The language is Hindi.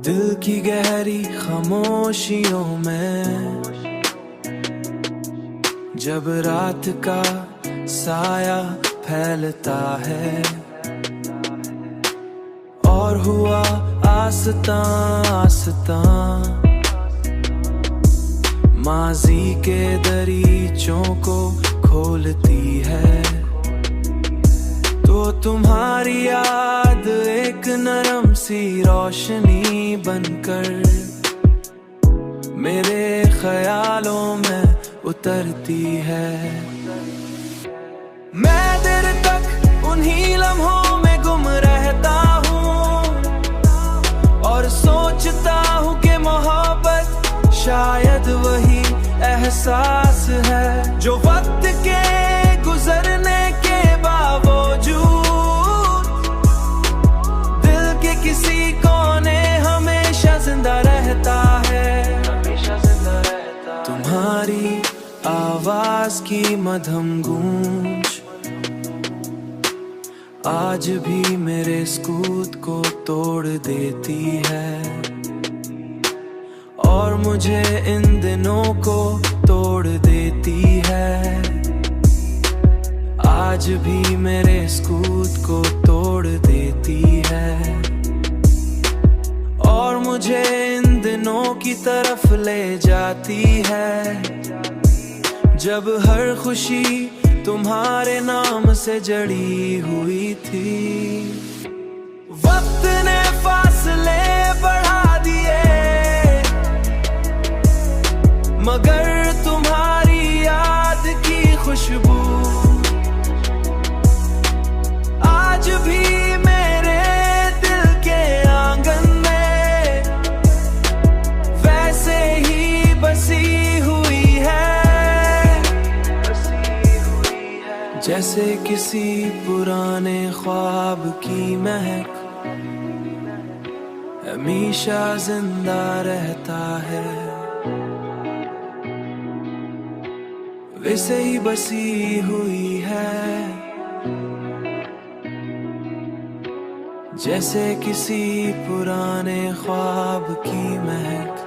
दिल की गहरी खामोशियों में जब रात का साया फैलता है और हुआ आस्तां आस्तां माजी के दरीचों को खोलती है, तो तुम्हारी याद एक नरम सी रोशनी बनकर मेरे ख्यालों में उतरती है। मैं देर तक उन्हीं लम्हों में गुम रहता हूँ और सोचता हूँ कि मोहब्बत शायद वही एहसास है जो वक्त के गुजरने के बावजूद दिल के किसी कोने हमेशा जिंदा रहता है, हमेशा जिंदा रहता है। तुम्हारी आवाज की मधुर गूंज आज भी मेरे सुकून को तोड़ देती है और मुझे इन दिनों को तोड़ देती है। आज भी मेरे सुकून को तोड़ देती है और मुझे इन दिनों की तरफ ले जाती है जब हर खुशी तुम्हारे नाम से जड़ी हुई थी। वक्त ने फासले बढ़ा दिए मगर तुम्हारी याद की खुशबू आज भी मेरे दिल के आंगन में वैसे ही बसी हुई है, जैसे किसी पुराने ख्वाब की महक हमेशा जिंदा रहता है, वैसे ही बसी हुई है, जैसे किसी पुराने ख्वाब की महक